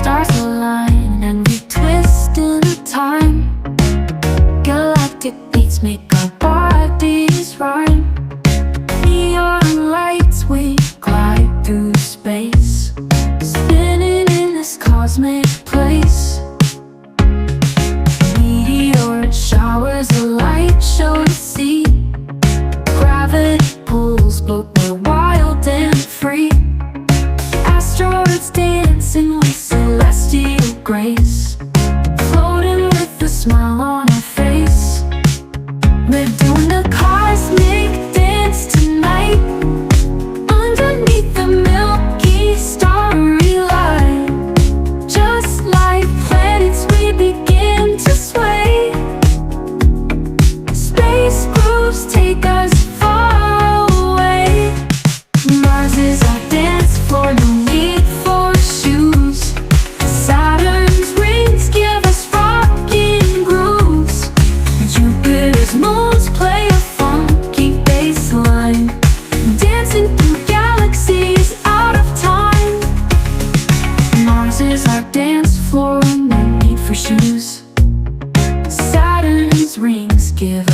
stars align and we twist in time. Galactic beats make our bodies rhyme. Neon lights, we glide through space, spinning in this cosmic place. Meteor showers of light show to see. Gravity pulls, but we're wild and free. Asteroids dancing with celestial grace, floating with a smile on our face. We're doing the cosmic dance tonight, underneath the milky starry light. Just like planets, we begin to sway. Space grooves take us far away. Mars is our dance floor, no need for shoes. Saturn's rings give us rocking grooves. Jupiter's moons play a funky bass line, dancing through galaxies out of time. Mars is our dance floor, no need for shoes. Saturn's rings give